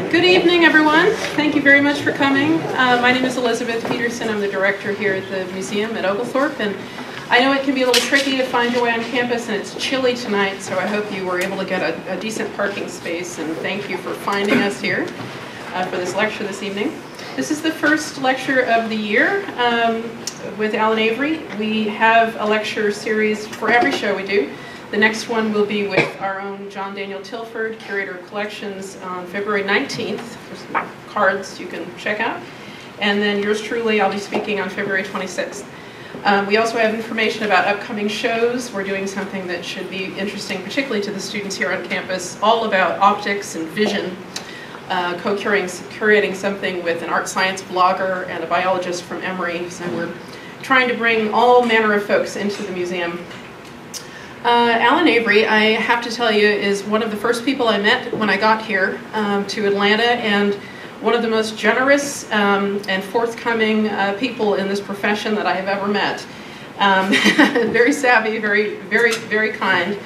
Good evening, everyone. Thank you very much for coming. My name is Elizabeth Peterson. I'm the director here at the museum at Oglethorpe, and I know it can be a little tricky to find your way on campus, and it's chilly tonight, so I hope you were able to get a decent parking space, and thank you for finding us here for this lecture this evening. This is the first lecture of the year with Alan Avery. We have a lecture series for every show we do. The next one will be with our own John Daniel Tilford, Curator of Collections, on February 19th. There's some cards you can check out. And then yours truly, I'll be speaking on February 26th. We also have information about upcoming shows. We're doing something that should be interesting, particularly to the students here on campus, all about optics and vision, curating something with an art science blogger and a biologist from Emory. So we're trying to bring all manner of folks into the museum. Alan Avery, I have to tell you, is one of the first people I met when I got here to Atlanta, and one of the most generous and forthcoming people in this profession that I have ever met. Very savvy, very kind.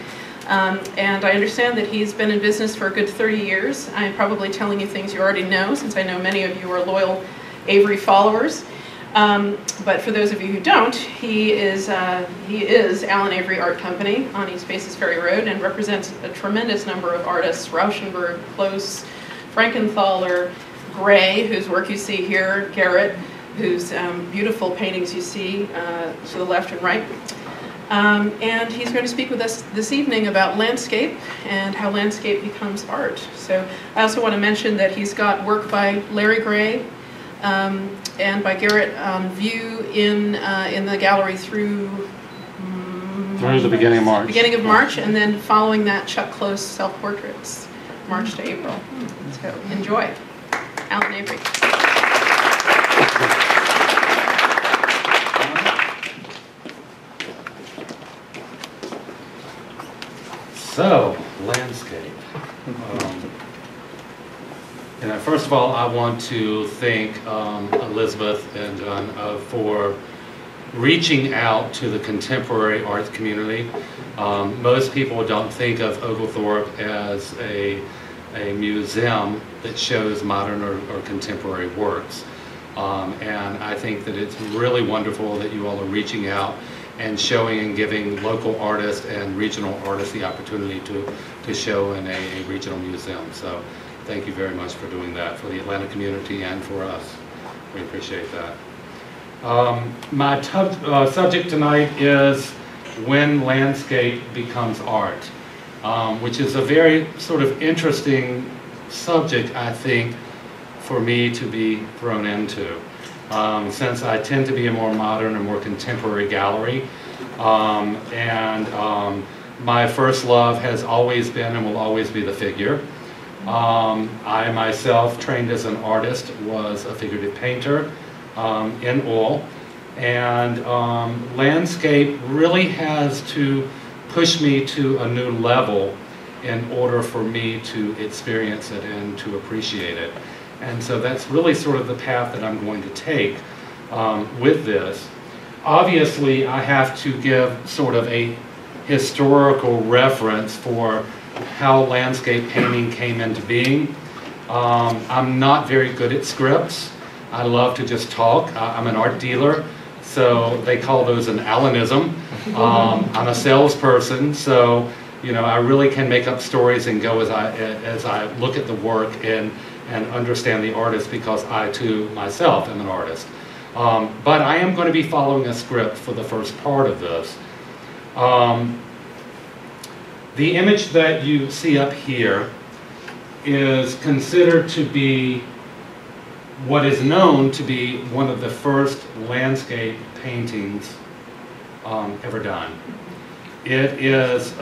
And I understand that he's been in business for a good 30 years. I'm probably telling you things you already know, since I know many of you are loyal Avery followers. But for those of you who don't, he is Alan Avery Art Company on East Paces Ferry Road, and represents a tremendous number of artists: Rauschenberg, Close, Frankenthaler, Gray, whose work you see here, Garrett, whose beautiful paintings you see to the left and right. And he's going to speak with us this evening about landscape and how landscape becomes art. So I also want to mention that he's got work by Larry Gray and by Garrett on view in the gallery through the beginning of March. Beginning of March, and then following that, Chuck Close self-portraits, March to April. So enjoy. Alan Avery. So, landscape. First of all, I want to thank Elizabeth and John for reaching out to the contemporary art community. Most people don't think of Oglethorpe as a museum that shows modern or contemporary works. And I think that it's really wonderful that you all are reaching out and showing and giving local artists and regional artists the opportunity to show in a regional museum. So thank you very much for doing that for the Atlanta community and for us. We appreciate that. My subject tonight is when landscape becomes art, which is a very sort of interesting subject, I think, for me to be thrown into. Since I tend to be a more modern and more contemporary gallery, my first love has always been and will always be the figure. I myself, trained as an artist, was a figurative painter in oil, and landscape really has to push me to a new level in order for me to experience it and to appreciate it. And so that's really sort of the path that I'm going to take with this. Obviously, I have to give sort of a historical reference for how landscape painting came into being. I'm not very good at scripts. I love to just talk. I'm an art dealer, so they call those an Alanism. I'm a salesperson, so I really can make up stories and go as I look at the work and understand the artist, because I too myself am an artist. But I am going to be following a script for the first part of this. The image that you see up here is considered to be what is known to be one of the first landscape paintings ever done. It is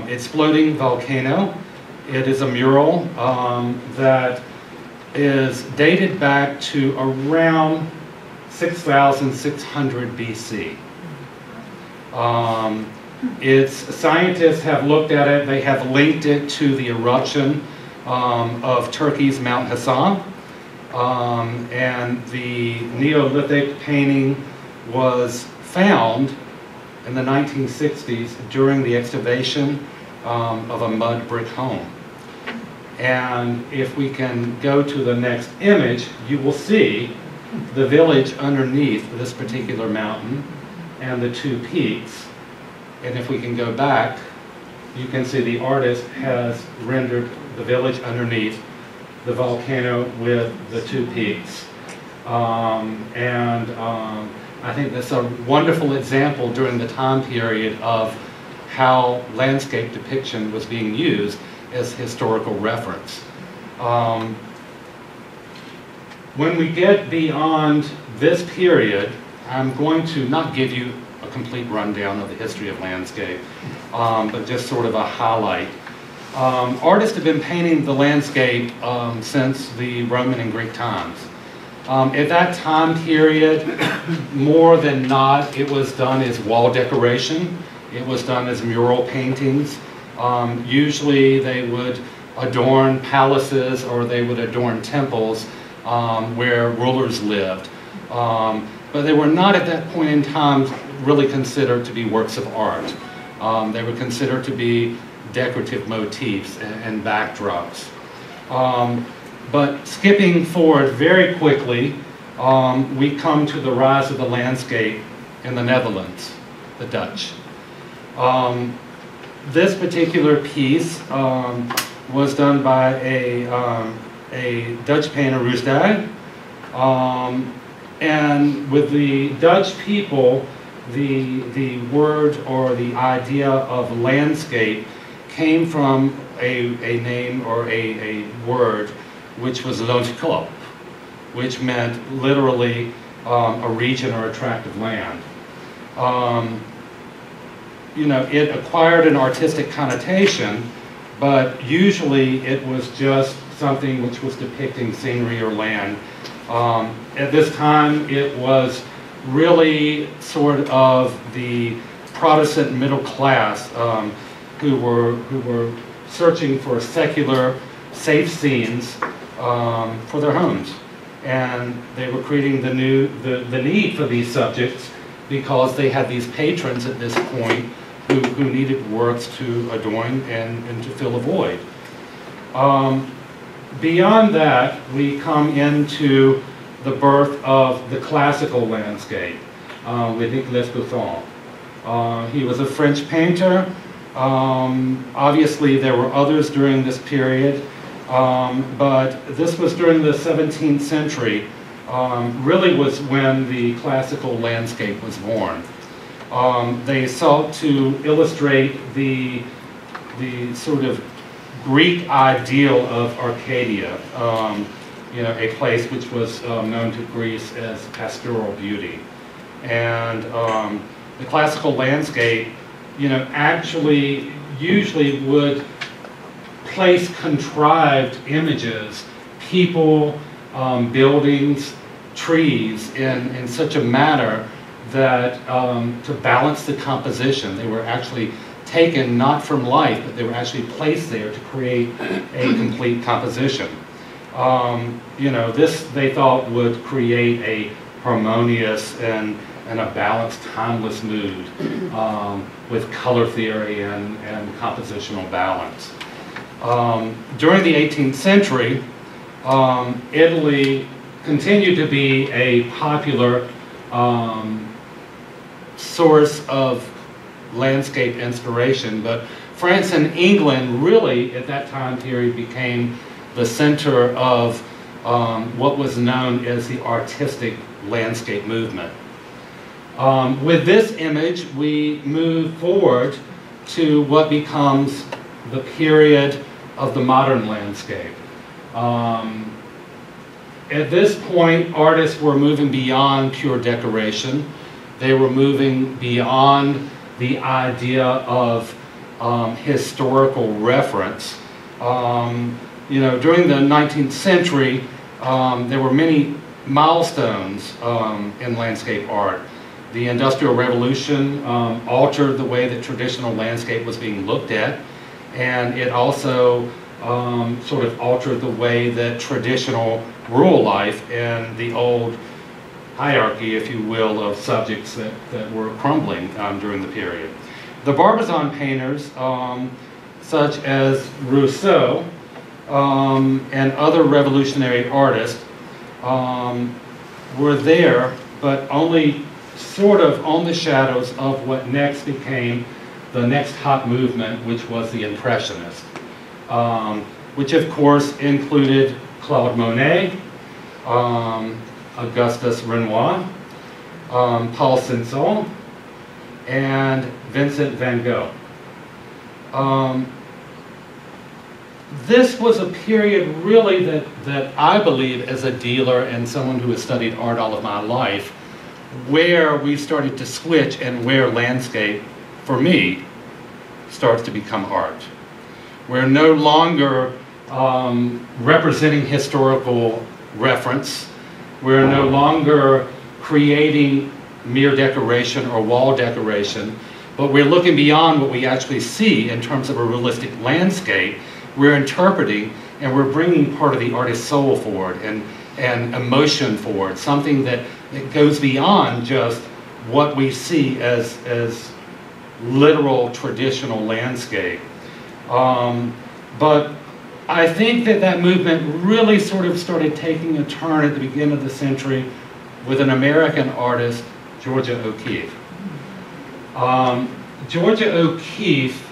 Exploding Volcano. It is a mural that is dated back to around 6,600 BC. Scientists have looked at it. They have linked it to the eruption of Turkey's Mount Hassan, and the Neolithic painting was found in the 1960s during the excavation of a mud brick home. And if we can go to the next image, you will see the village underneath this particular mountain and the two peaks. And if we can go back, you can see the artist has rendered the village underneath the volcano with the two peaks. I think that's a wonderful example during the time period of how landscape depiction was being used as historical reference. When we get beyond this period, I'm going to not give you a complete rundown of the history of landscape, but just sort of a highlight. Artists have been painting the landscape since the Roman and Greek times. At that time period, more than not, it was done as wall decoration. It was done as mural paintings. Usually they would adorn palaces or they would adorn temples where rulers lived. But they were not at that point in time really considered to be works of art. They were considered to be decorative motifs and backdrops. But skipping forward very quickly, we come to the rise of the landscape in the Netherlands, the Dutch. This particular piece was done by a Dutch painter, Roosdijk. And with the Dutch people, the word or the idea of landscape came from a name or a word which was Oglethorpe, which meant literally a region or a tract of land. You know, it acquired an artistic connotation, but usually it was just something which was depicting scenery or land. At this time, it was really sort of the Protestant middle class who were searching for secular, safe scenes for their homes, and they were creating the need for these subjects because they had these patrons at this point who needed works to adorn and to fill a void. Beyond that, we come into the birth of the classical landscape with Nicolas Buffon. He was a French painter. Obviously, there were others during this period, but this was during the 17th century, really was when the classical landscape was born. They sought to illustrate the sort of Greek ideal of Arcadia, you know, a place which was known to Greece as pastoral beauty. And the classical landscape, you know, actually usually would place contrived images, people, buildings, trees in such a manner that to balance the composition. They were actually taken not from life, but they were actually placed there to create a complete composition. You know, this they thought would create a harmonious and a balanced, timeless mood with color theory and compositional balance. During the 18th century, Italy continued to be a popular source of landscape inspiration, but France and England really at that time period became the center of what was known as the artistic landscape movement. With this image, we move forward to what becomes the period of the modern landscape. At this point, artists were moving beyond pure decoration. They were moving beyond the idea of historical reference. You know, during the 19th century, there were many milestones in landscape art. The Industrial Revolution altered the way that traditional landscape was being looked at, and it also sort of altered the way that traditional rural life and the old hierarchy, if you will, of subjects that were crumbling during the period. The Barbizon painters, such as Rousseau, and other revolutionary artists were there, but only sort of on the shadows of what next became the next hot movement, which was the Impressionists, which of course included Claude Monet, Augustus Renoir, Paul Ansel, and Vincent van Gogh. This was a period really that I believe, as a dealer and someone who has studied art all of my life, where we started to switch and where landscape, for me, starts to become art. We're no longer representing historical reference. We're no longer creating mere decoration or wall decoration, but we're looking beyond what we actually see in terms of a realistic landscape. We're interpreting, and we're bringing part of the artist's soul forward and emotion forward, something that goes beyond just what we see as literal traditional landscape. But I think that movement really sort of started taking a turn at the beginning of the century with an American artist, Georgia O'Keeffe. Georgia O'Keeffe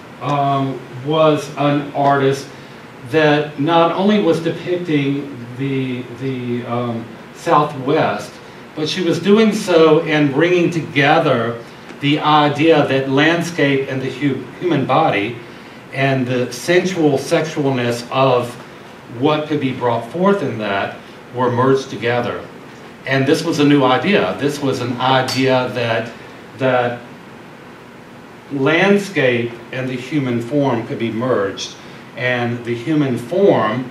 was an artist that not only was depicting the Southwest, but she was doing so in bringing together the idea that landscape and the human body and the sensual sexualness of what could be brought forth in that were merged together. And this was a new idea. This was an idea that landscape and the human form could be merged. And the human form,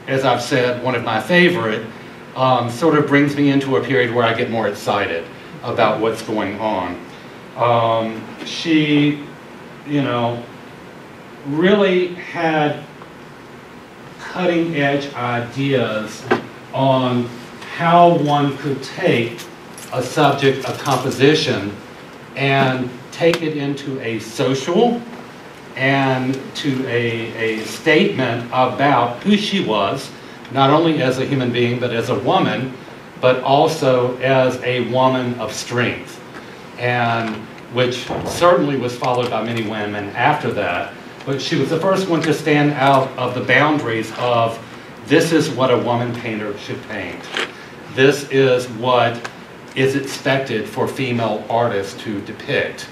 as I've said, one of my favorite, sort of brings me into a period where I get more excited about what's going on. She, you know, really had cutting edge ideas on how one could take a subject, a composition, and take it into a social and to a statement about who she was, not only as a human being, but as a woman, but also as a woman of strength, and which certainly was followed by many women after that. But she was the first one to stand out of the boundaries of, this is what a woman painter should paint. This is what is expected for female artists to depict.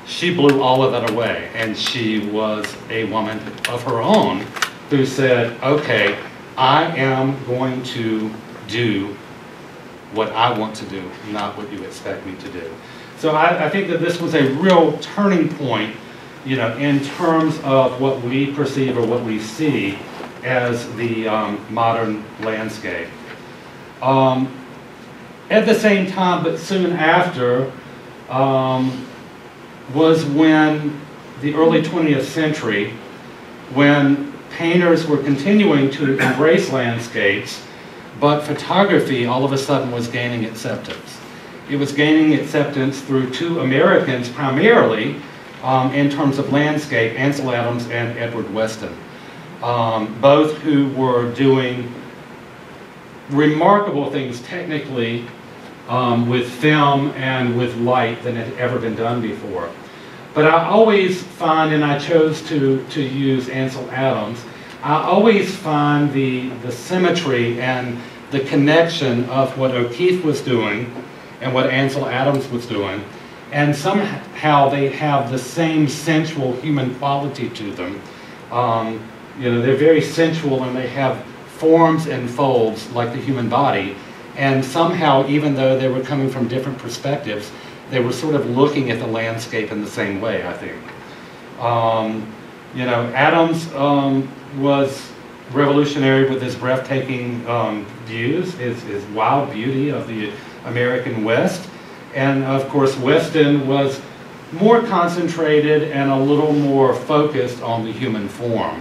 She blew all of that away, and she was a woman of her own who said, okay, I am going to do what I want to do, not what you expect me to do. So I think that this was a real turning point, you know, in terms of what we perceive or what we see as the modern landscape. At the same time, but soon after, was when the early 20th century, when painters were continuing to embrace landscapes, but photography all of a sudden was gaining acceptance. It was gaining acceptance through two Americans primarily in terms of landscape, Ansel Adams and Edward Weston, both who were doing remarkable things technically with film and with light than had ever been done before. But I always find, and I chose to use Ansel Adams, I always find the symmetry and the connection of what O'Keeffe was doing and what Ansel Adams was doing, and somehow they have the same sensual human quality to them. You know, they're very sensual, and they have forms and folds like the human body, and somehow, even though they were coming from different perspectives, they were sort of looking at the landscape in the same way, I think. You know, Adams was revolutionary with his breathtaking views, his wild beauty of the American West. And of course, Weston was more concentrated and a little more focused on the human form.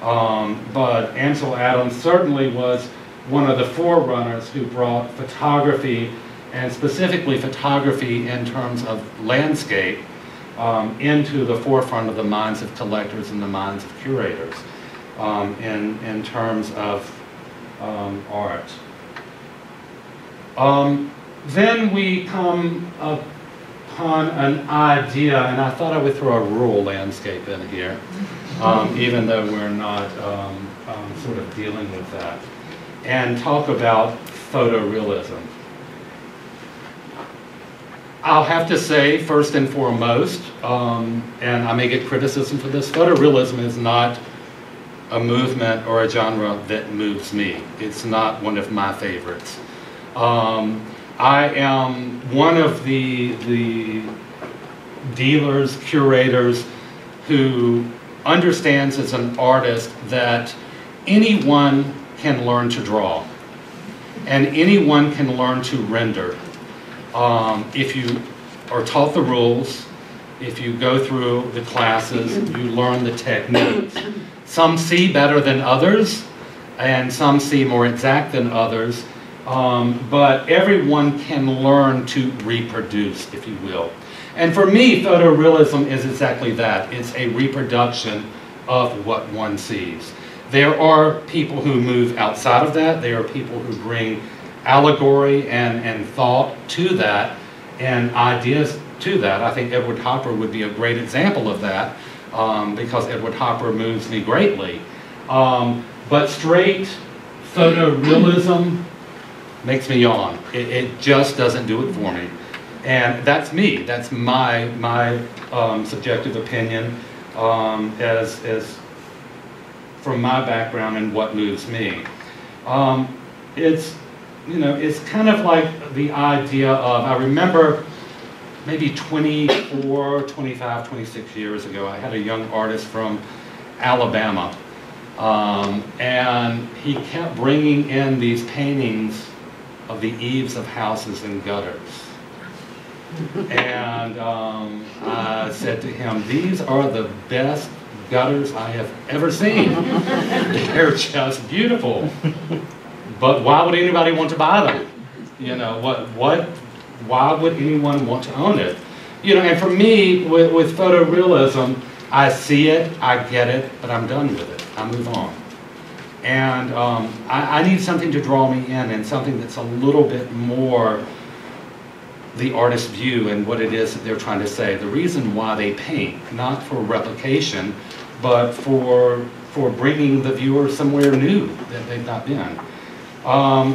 But Ansel Adams certainly was one of the forerunners who brought photography, and specifically photography in terms of landscape, into the forefront of the minds of collectors and the minds of curators. in terms of art. Then we come upon an idea, and I thought I would throw a rural landscape in here, even though we're not sort of dealing with that, and talk about photorealism. I'll have to say, first and foremost, and I may get criticism for this, photorealism is not a movement or a genre that moves me. It's not one of my favorites. I am one of the dealers, curators, who understands as an artist that anyone can learn to draw, and anyone can learn to render. If you are taught the rules, if you go through the classes, you learn the techniques. Some see better than others, and some see more exact than others, but everyone can learn to reproduce, if you will. And for me, photorealism is exactly that. It's a reproduction of what one sees. There are people who move outside of that. There are people who bring allegory and thought to that, and ideas to that. I think Edward Hopper would be a great example of that, because Edward Hopper moves me greatly. But straight photorealism makes me yawn. It just doesn't do it for me. And that's me. That's my subjective opinion as from my background and what moves me. It's, you know, it's kind of like the idea of, I remember maybe 24, 25, 26 years ago, I had a young artist from Alabama, and he kept bringing in these paintings of the eaves of houses and gutters. And I said to him, these are the best gutters I have ever seen. They're just beautiful. But why would anybody want to buy them? You know, why would anyone want to own it? You know, and for me, with photorealism, I see it, I get it, but I'm done with it. I move on. And I need something to draw me in, and something that's a little bit more the artist's view and what it is that they're trying to say. The reason why they paint, not for replication, but for bringing the viewer somewhere new that they've not been.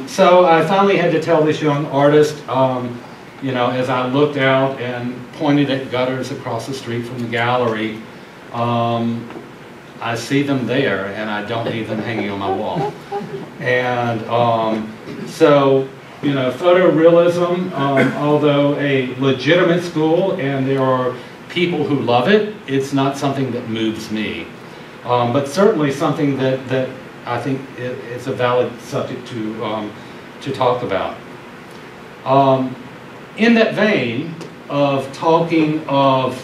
So I finally had to tell this young artist, you know, as I looked out and pointed at gutters across the street from the gallery, I see them there, and I don't need them hanging on my wall. And so, you know, photorealism, although a legitimate school, and there are people who love it, it's not something that moves me. But certainly something that I think it's a valid subject to talk about. In that vein of talking of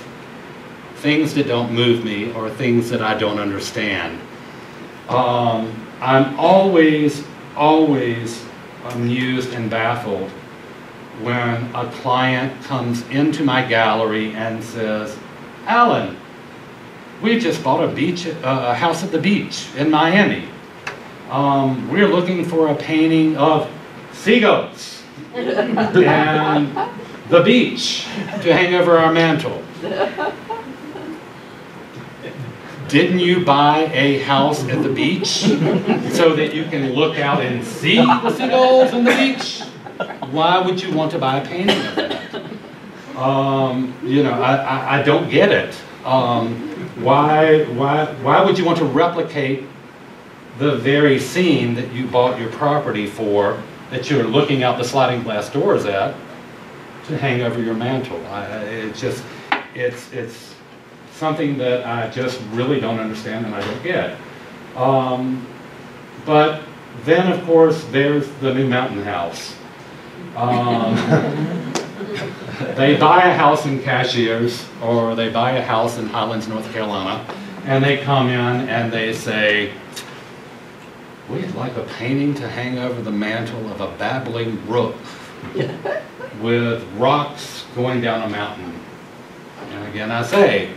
things that don't move me or things that I don't understand, I'm always amused and baffled when a client comes into my gallery and says, Alan, we just bought a house at the beach in Miami. We're looking for a painting of seagulls and the beach to hang over our mantle. Didn't you buy a house at the beach so that you can look out and see the seagulls on the beach? Why would you want to buy a painting of that? You know, I don't get it. Why would you want to replicate the very scene that you bought your property for, that you're looking out the sliding glass doors at, to hang over your mantle? It's something that I just really don't understand and I don't get. But then, of course, there's the new mountain house. They buy a house in Cashiers, or they buy a house in Highlands, North Carolina, and they come in and they say, we'd like a painting to hang over the mantle of a babbling brook with rocks going down a mountain. And again, I say,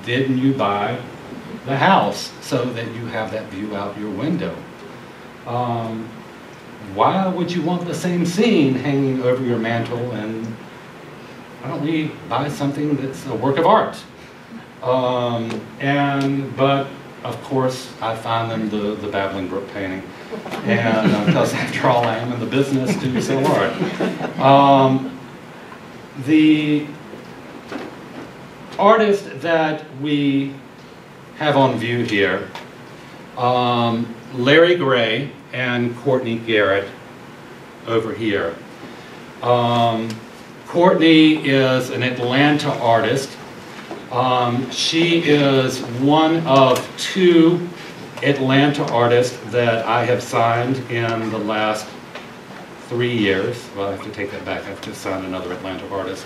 didn't you buy the house so that you have that view out your window. Why would you want the same scene hanging over your mantle, and why don't we buy something that's a work of art? But of course I find them the Babbling Brook painting, and because after all I am in the business to sell art. The artist that we have on view here, Larry Gray and Courtney Garrett over here. Courtney is an Atlanta artist. She is one of 2 Atlanta artists that I have signed in the last 3 years. Well, I have to take that back. I've just signed another Atlanta artist.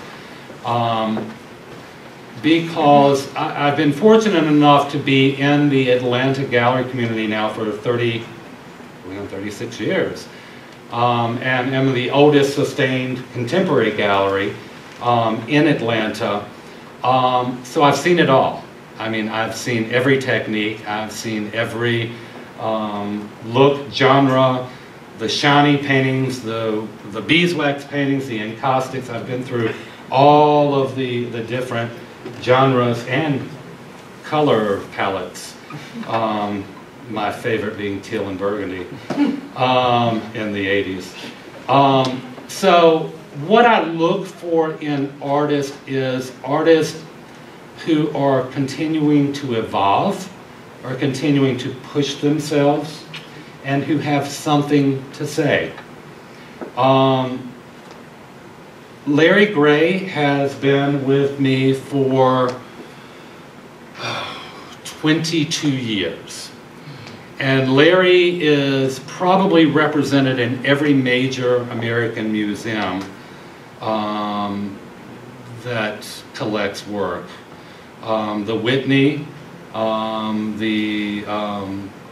Because I've been fortunate enough to be in the Atlanta gallery community now for 36 years. And am the oldest sustained contemporary gallery in Atlanta. So I've seen it all. I mean, I've seen every technique, I've seen every look, genre, the shiny paintings, the beeswax paintings, the encaustics. I've been through all of the different genres and color palettes. My favorite being teal and burgundy in the 80s. So what I look for in artists is artists who are continuing to evolve, are continuing to push themselves, and who have something to say. Larry Gray has been with me for 22 years. And Larry is probably represented in every major American museum that collects work. The Whitney, the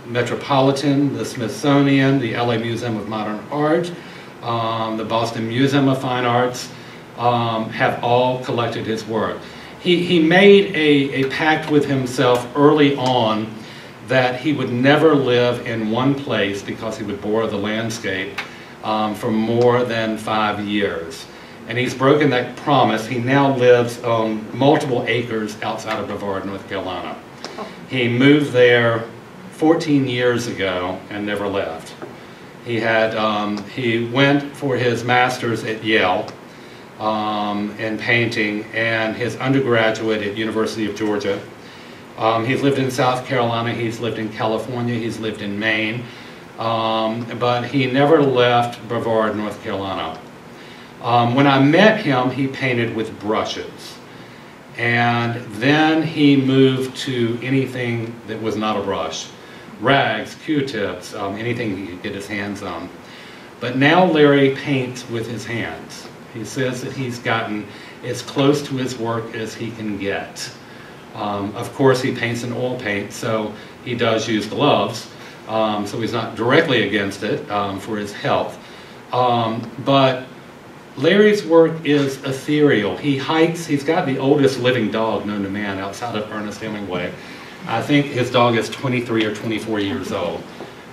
Metropolitan, the Smithsonian, the LA Museum of Modern Art, the Boston Museum of Fine Arts have all collected his work. He made a pact with himself early on that he would never live in one place because he would bore the landscape for more than 5 years. And he's broken that promise. He now lives on multiple acres outside of Brevard, North Carolina. He moved there 14 years ago and never left. He went for his master's at Yale in painting and his undergraduate at University of Georgia. He's lived in South Carolina, he's lived in California, he's lived in Maine, but he never left Brevard, North Carolina. When I met him, he painted with brushes. And then he moved to anything that was not a brush. Rags, Q-tips, anything he could get his hands on. But now Larry paints with his hands. He says that he's gotten as close to his work as he can get. Of course, he paints in oil paint, so he does use gloves, so he's not directly against it for his health. But Larry's work is ethereal. He hikes, he's got the oldest living dog known to man outside of Ernest Hemingway. I think his dog is 23 or 24 years old.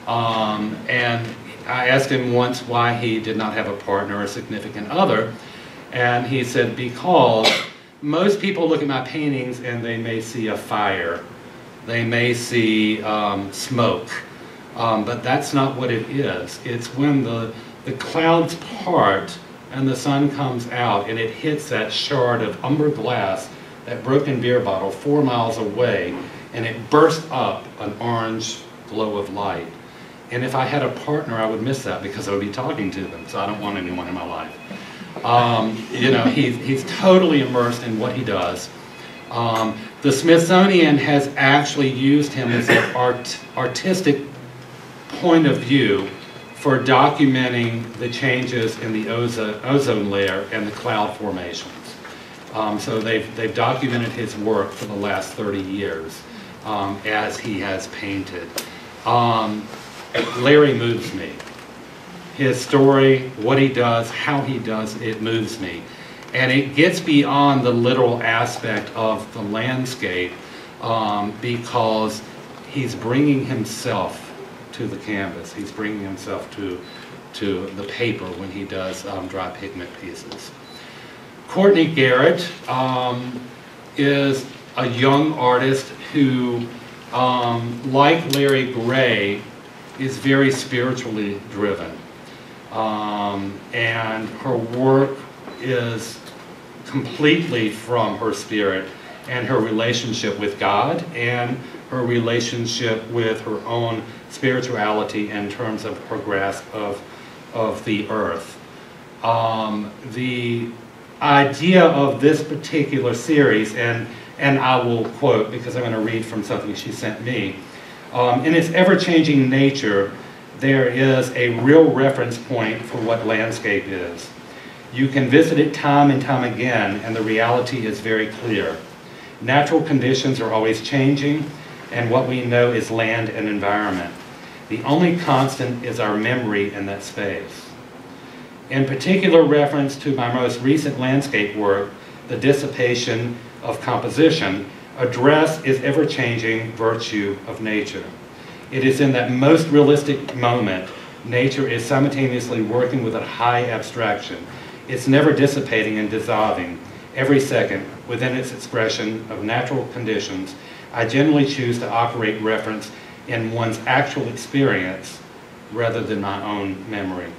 And I asked him once why he did not have a partner or a significant other, and he said, because most people look at my paintings and they may see a fire, they may see smoke, but that's not what it is. It's when the clouds part and the sun comes out and it hits that shard of umber glass, that broken beer bottle 4 miles away, and it bursts up an orange glow of light. And if I had a partner, I would miss that because I would be talking to them, so I don't want anyone in my life. You know, he's totally immersed in what he does. The Smithsonian has actually used him as an artistic point of view for documenting the changes in the ozone layer and the cloud formations. So they've documented his work for the last 30 years as he has painted. Larry moves me. His story, what he does, how he does, it moves me. And it gets beyond the literal aspect of the landscape because he's bringing himself to the canvas. He's bringing himself to the paper when he does dry pigment pieces. Courtney Garrett is a young artist who, like Larry Gray, is very spiritually driven. And her work is completely from her spirit and her relationship with God and her relationship with her own spirituality in terms of her grasp of the earth. The idea of this particular series, and I will quote because I'm going to read from something she sent me, in its ever-changing nature, there is a real reference point for what landscape is. You can visit it time and time again, and the reality is very clear. Natural conditions are always changing, and what we know is land and environment. The only constant is our memory in that space. In particular reference to my most recent landscape work, The Dissipation of Composition, address is ever-changing virtue of nature. It is in that most realistic moment, nature is simultaneously working with a high abstraction. It's never dissipating and dissolving. Every second, within its expression of natural conditions, I generally choose to operate reference in one's actual experience rather than my own memory,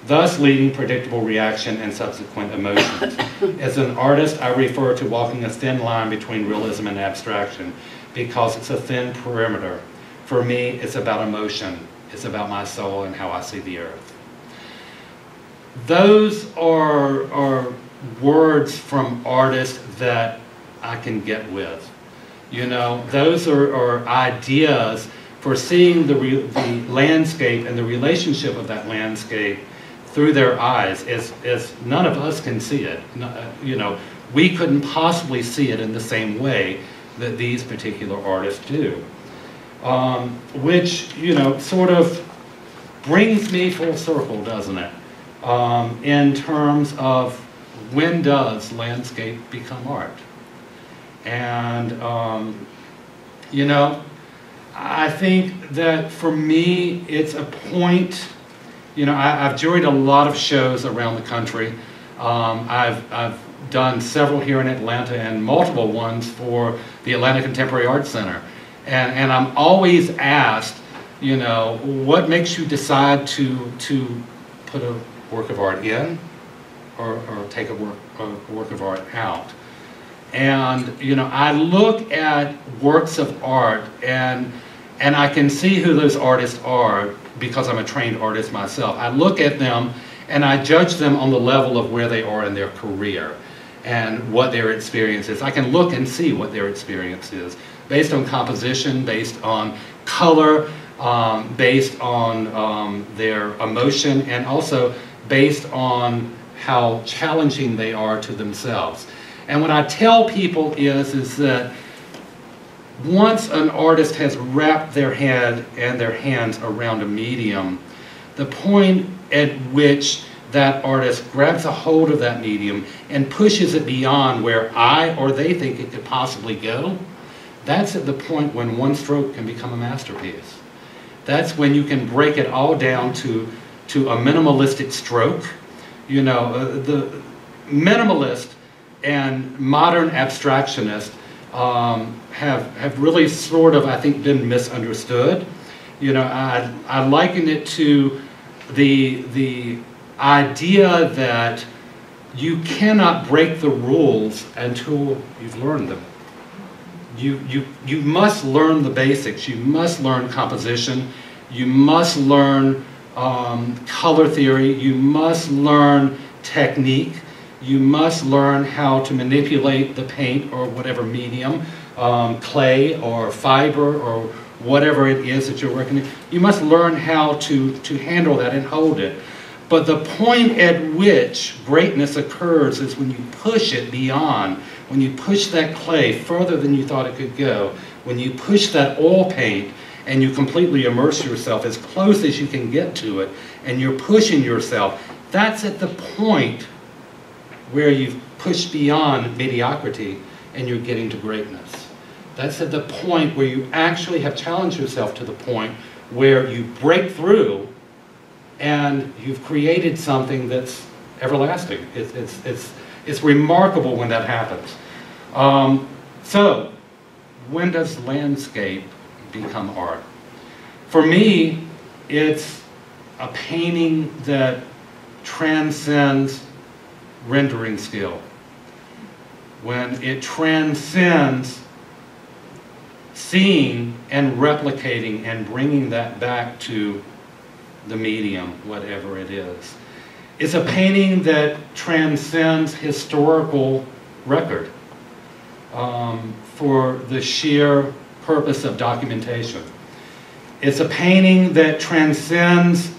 thus leading predictable reaction and subsequent emotions. As an artist, I refer to walking a thin line between realism and abstraction because it's a thin perimeter. For me, it's about emotion. It's about my soul and how I see the earth. Those are words from artists that I can get with. You know, those are ideas for seeing the landscape and the relationship of that landscape through their eyes, as none of us can see it. You know, we couldn't possibly see it in the same way that these particular artists do. Which, you know, sort of brings me full circle, doesn't it? In terms of when does landscape become art? And, you know, I think that for me, it's a point, you know, I've juried a lot of shows around the country. I've done several here in Atlanta and multiple ones for the Atlanta Contemporary Arts Center. And I'm always asked, you know, what makes you decide to put a work of art in or take a work of art out? And, you know, I look at works of art and I can see who those artists are because I'm a trained artist myself. I look at them and I judge them on the level of where they are in their career and what their experience is. I can look and see what their experience is based on composition, based on color, based on their emotion, and also based on how challenging they are to themselves. And what I tell people is that once an artist has wrapped their head and their hands around a medium, the point at which that artist grabs a hold of that medium and pushes it beyond where I or they think it could possibly go, that's at the point when one stroke can become a masterpiece. That's when you can break it all down to a minimalistic stroke. You know, the minimalist and modern abstractionists have really sort of, I think, been misunderstood. You know, I liken it to the idea that you cannot break the rules until you've learned them. You must learn the basics. You must learn composition. You must learn color theory. You must learn technique. You must learn how to manipulate the paint or whatever medium, clay or fiber or whatever it is that you're working in. You must learn how to handle that and hold it. But the point at which greatness occurs is when you push it beyond, when you push that clay further than you thought it could go, when you push that oil paint and you completely immerse yourself as close as you can get to it, and you're pushing yourself, that's at the point where you've pushed beyond mediocrity and you're getting to greatness. That's at the point where you actually have challenged yourself to the point where you break through and you've created something that's everlasting. It's remarkable when that happens. So, when does landscape become art? For me, it's a painting that transcends rendering skill. When it transcends seeing and replicating and bringing that back to the medium, whatever it is. It's a painting that transcends historical record for the sheer purpose of documentation. It's a painting that transcends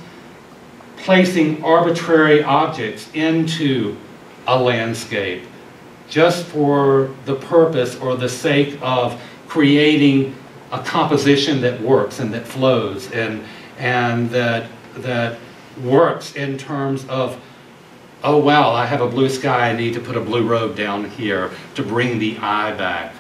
placing arbitrary objects into a landscape just for the purpose or the sake of creating a composition that works and that flows and that works in terms of, oh wow, I have a blue sky, I need to put a blue robe down here to bring the eye back.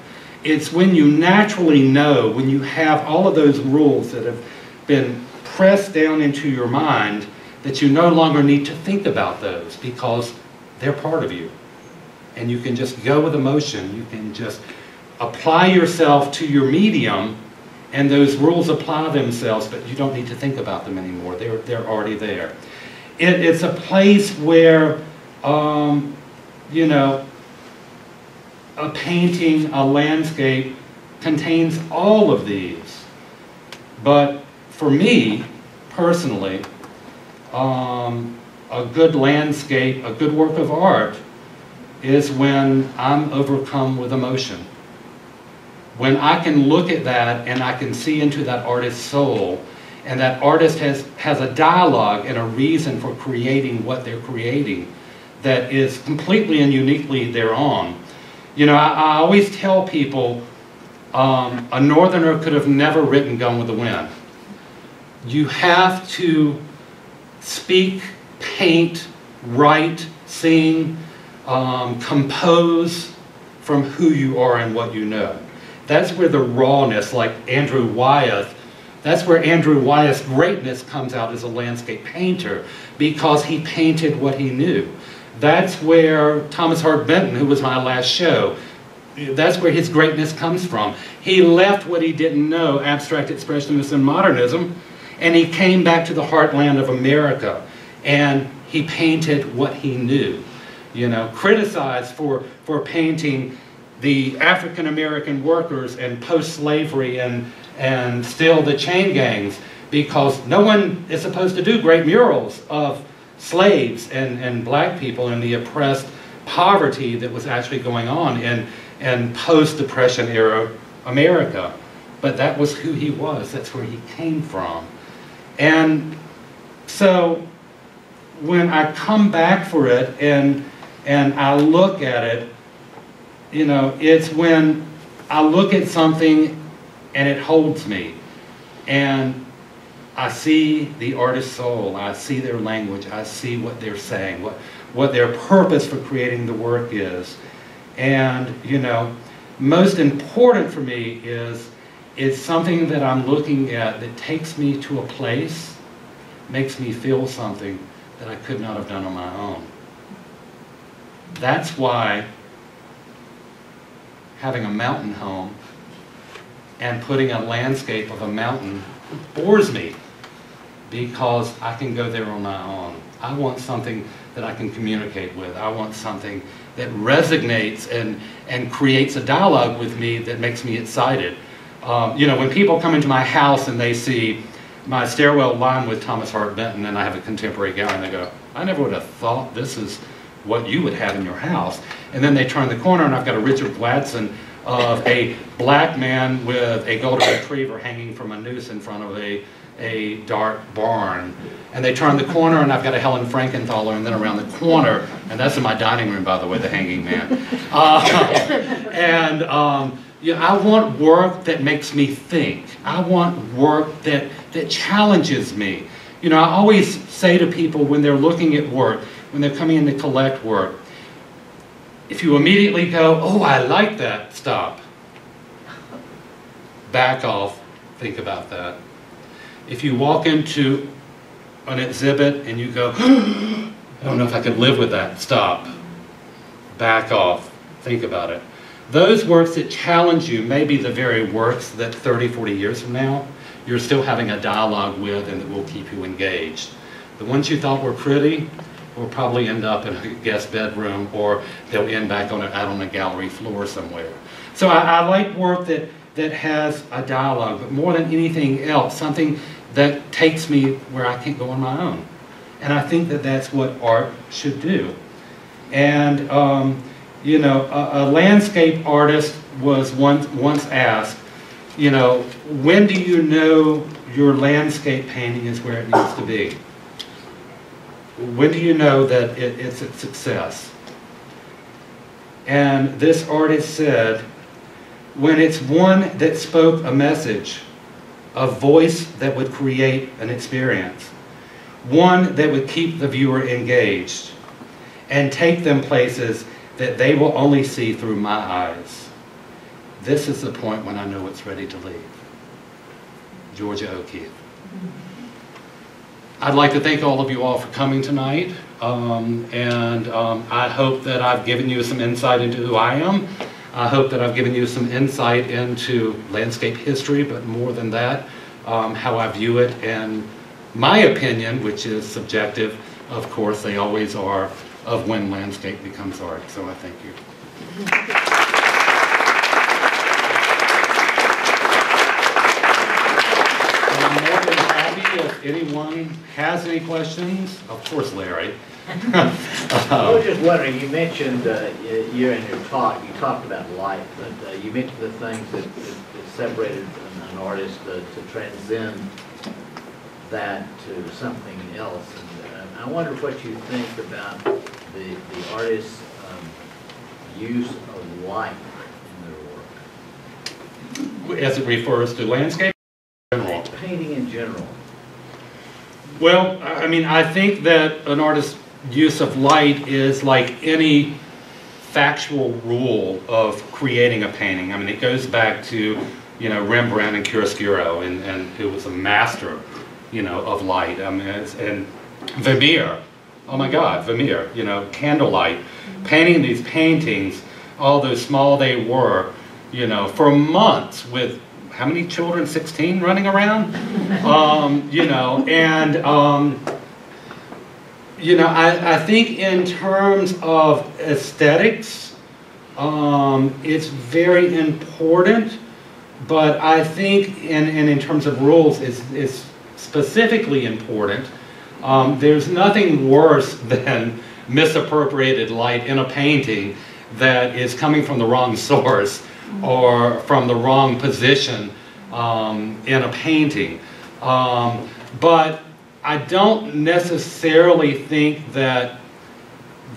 It's when you naturally know, when you have all of those rules that have been pressed down into your mind, that you no longer need to think about those because they're part of you. And you can just go with emotion, you can just apply yourself to your medium, and those rules apply themselves, but you don't need to think about them anymore. They're already there. It's a place where, you know, a painting, a landscape contains all of these. But for me, personally, a good landscape, a good work of art, is when I'm overcome with emotion. When I can look at that and I can see into that artist's soul, and that artist has a dialogue and a reason for creating what they're creating that is completely and uniquely their own. You know, I always tell people, a northerner could have never written Gone with the Wind. You have to speak, paint, write, sing, compose from who you are and what you know. That's where the rawness, like Andrew Wyeth, that's where Andrew Wyeth's greatness comes out as a landscape painter, because he painted what he knew. That's where Thomas Hart Benton, who was my last show, that's where his greatness comes from. He left what he didn't know, abstract expressionism and modernism, and he came back to the heartland of America, and he painted what he knew. You know, criticized for painting the African American workers and post-slavery and still the chain gangs, because no one is supposed to do great murals of slaves and black people and the oppressed poverty that was actually going on in post-Depression era America. But that was who he was, that's where he came from. And so when I come back for it and I look at it, you know, it's when I look at something and it holds me, and I see the artist's soul, I see their language, I see what they're saying, what their purpose for creating the work is. And, you know, most important for me is it's something that I'm looking at that takes me to a place, makes me feel something that I could not have done on my own. That's why having a mountain home and putting a landscape of a mountain bores me, because I can go there on my own. I want something that I can communicate with. I want something that resonates and creates a dialogue with me that makes me excited. You know, when people come into my house and they see my stairwell lined with Thomas Hart Benton, and I have a contemporary gallery, and they go, I never would have thought this is what you would have in your house. And then they turn the corner and I've got a Richard Gladson of a black man with a golden retriever hanging from a noose in front of a dark barn. And they turn the corner and I've got a Helen Frankenthaler, and then around the corner, and that's in my dining room, by the way, the hanging man. You know, I want work that makes me think. I want work that challenges me. You know, I always say to people when they're looking at work, when they're coming in to collect work, if you immediately go, oh, I like that, stop. back off, think about that. If you walk into an exhibit and you go, I don't know if I could live with that, stop, back off, think about it. Those works that challenge you may be the very works that 30, 40 years from now, you're still having a dialogue with and that will keep you engaged. The ones you thought were pretty will probably end up in a guest bedroom, or they'll end back out on a gallery floor somewhere. So I like work that has a dialogue, but more than anything else, something that takes me where I can't go on my own. And I think that that's what art should do. And you know, a landscape artist was once asked, you know, when do you know your landscape painting is where it needs to be? When do you know that it's a success? And this artist said, when it's one that spoke a message, a voice that would create an experience, one that would keep the viewer engaged and take them places that they will only see through my eyes. This is the point when I know it's ready to leave. Georgia O'Keeffe. I'd like to thank all of you all for coming tonight, and I hope that I've given you some insight into who I am. I hope that I've given you some insight into landscape history, but more than that, how I view it, and my opinion, which is subjective, of course, they always are, of when landscape becomes art. So I thank you. I'm more than happy if anyone has any questions. Of course, Larry. I was just wondering, you mentioned you in your talk, you talked about light, but you mentioned the things that separated an artist to transcend that to something else. And I wonder what you think about the artist's use of light in their work. As it refers to landscape in general? Painting in general. Well, I mean, I think that an artist's use of light is like any factual rule of creating a painting. I mean, it goes back to, you know, Rembrandt and chiaroscuro, and who was a master, you know, of light. I mean, and Vermeer, oh my God, Vermeer, you know, candlelight, painting these paintings, although small they were, you know, for months with how many children, 16 running around? You know, and you know, I think in terms of aesthetics, it's very important, but I think in terms of rules, it's specifically important. There's nothing worse than misappropriated light in a painting that is coming from the wrong source or from the wrong position in a painting. But I don't necessarily think that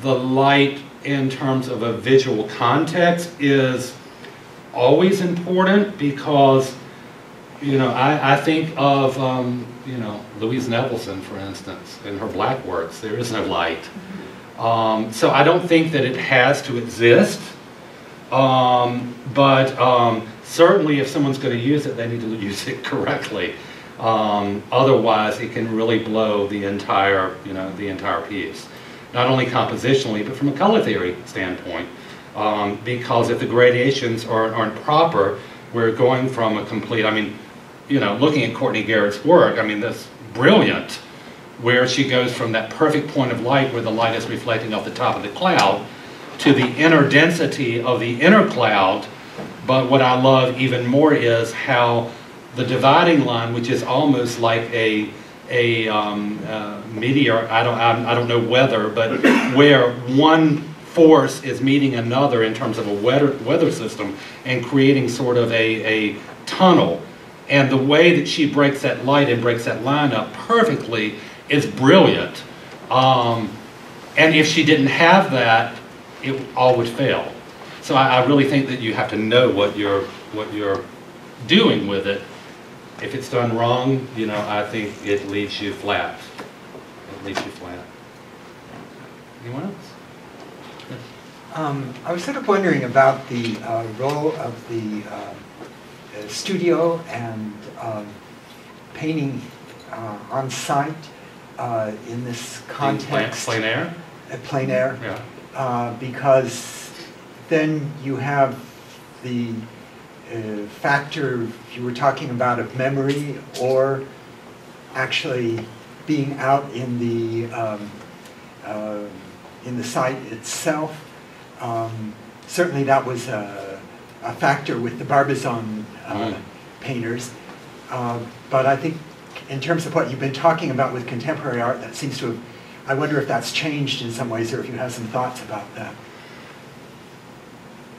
the light in terms of a visual context is always important, because, you know, I think of, you know, Louise Nevelson, for instance, in her black works, there is no light. So I don't think that it has to exist, but certainly if someone's going to use it, they need to use it correctly. Otherwise, it can really blow the entire, you know, the entire piece. Not only compositionally, but from a color theory standpoint. Because if the gradations aren't proper, we're going from a complete, I mean, you know, looking at Courtney Garrett's work, I mean, that's brilliant, where she goes from that perfect point of light where the light is reflecting off the top of the cloud to the inner density of the inner cloud. But what I love even more is how the dividing line, which is almost like a meteor, I don't know whether, but where one force is meeting another in terms of a weather system and creating sort of a tunnel. And the way that she breaks that light and breaks that line up perfectly is brilliant. And if she didn't have that, it all would fail. So I really think that you have to know what you're doing with it. If it's done wrong, you know, I think it leaves you flat. It leaves you flat. Anyone else? I was sort of wondering about the role of the studio and painting on site in this context. Plein air? Plein air. Yeah. Because then you have the factor you were talking about of memory, or actually being out in the site itself. Certainly that was a factor with the Barbizon painters. But I think in terms of what you've been talking about with contemporary art, that seems to have, I wonder if that's changed in some ways, or if you have some thoughts about that.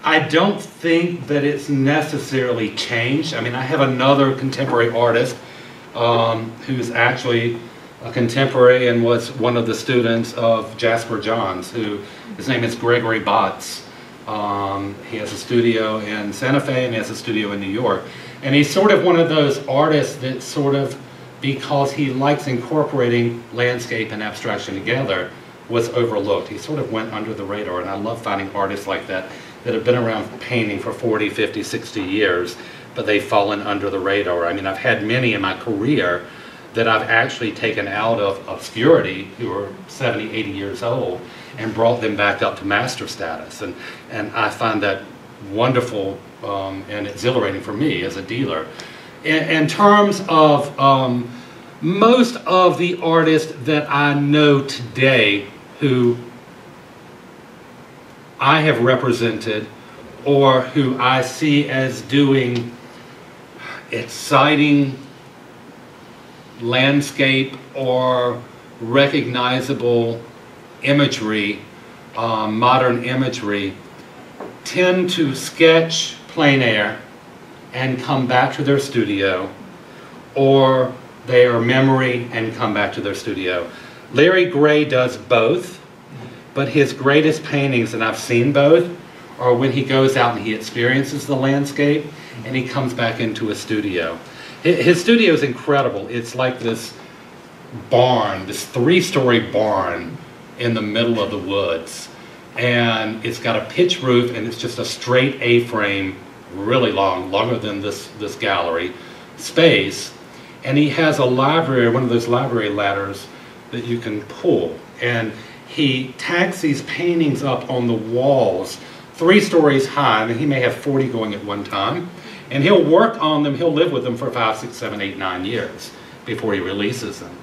I don't think that it's necessarily changed. I mean, I have another contemporary artist who's actually a contemporary and was one of the students of Jasper Johns, his name is Gregory Botts. He has a studio in Santa Fe and he has a studio in New York. And he's sort of one of those artists that sort of, because he likes incorporating landscape and abstraction together, was overlooked. He sort of went under the radar, and I love finding artists like that that have been around painting for 40, 50, 60 years, but they've fallen under the radar. I mean, I've had many in my career that I've actually taken out of obscurity, who are 70, 80 years old, and brought them back up to master status. And I find that wonderful and exhilarating for me as a dealer. In terms of most of the artists that I know today who I have represented, or who I see as doing exciting landscape or recognizable imagery, modern imagery, tend to sketch plein air and come back to their studio, or they are memory and come back to their studio. Larry Gray does both, but his greatest paintings, and I've seen both, are when he goes out and he experiences the landscape and he comes back into a studio. His studio is incredible. It's like this barn, this 3-story barn in the middle of the woods. And it's got a pitch roof, and it's just a straight A-frame, really long, longer than this gallery space. And he has a library, one of those library ladders that you can pull. And he tacks these paintings up on the walls, 3 stories high. I mean, he may have 40 going at one time. And he'll work on them, he'll live with them for 5, 6, 7, 8, 9 years before he releases them.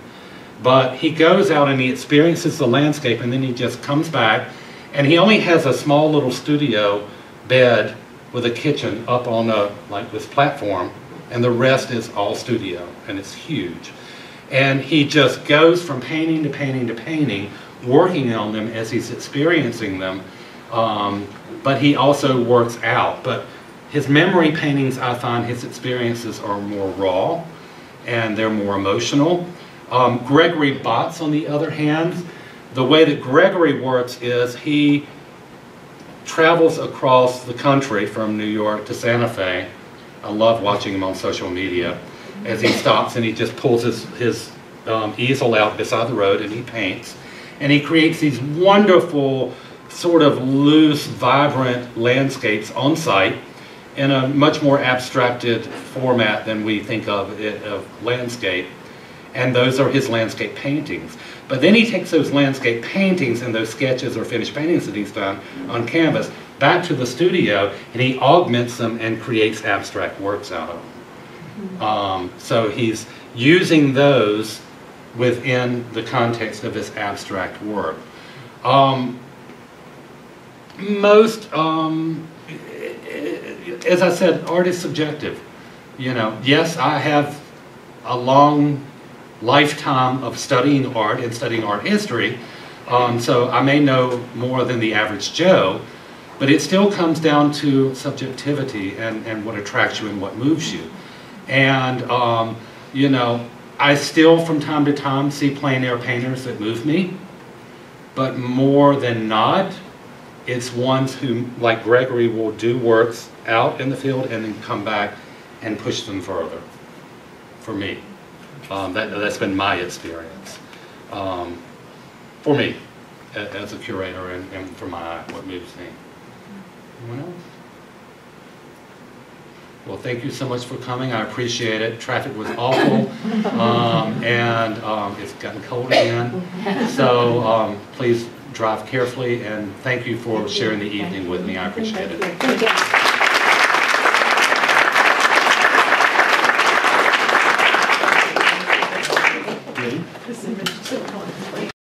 But he goes out and he experiences the landscape, and then he just comes back, and he only has a small little studio bed with a kitchen up on like this platform, and the rest is all studio, and it's huge. And he just goes from painting to painting to painting, working on them as he's experiencing them, but he also works out. But his memory paintings, I find his experiences are more raw, and they're more emotional. Gregory Botts, on the other hand, the way that Gregory works is he travels across the country from New York to Santa Fe. I love watching him on social media as he stops and he just pulls his easel out beside the road and he paints. And he creates these wonderful, sort of loose, vibrant landscapes on site in a much more abstracted format than we think of it of landscape. And those are his landscape paintings. But then he takes those landscape paintings and those sketches or finished paintings that he's done on canvas back to the studio, and he augments them and creates abstract works out of them. So he's using those within the context of his abstract work. As I said, art is subjective. You know, yes, I have a long lifetime of studying art and studying art history, so I may know more than the average Joe, but it still comes down to subjectivity and what attracts you and what moves you. And, you know, I still from time to time see plein air painters that move me, but more than not, it's ones who, like Gregory, will do works out in the field and then come back and push them further, for me. That's been my experience. For me, as a curator and for my eye, what moves me. Anyone else? Well, thank you so much for coming. I appreciate it. Traffic was awful, and it's gotten cold again. So please drive carefully, and thank you for sharing the evening with me. I appreciate it. This image is so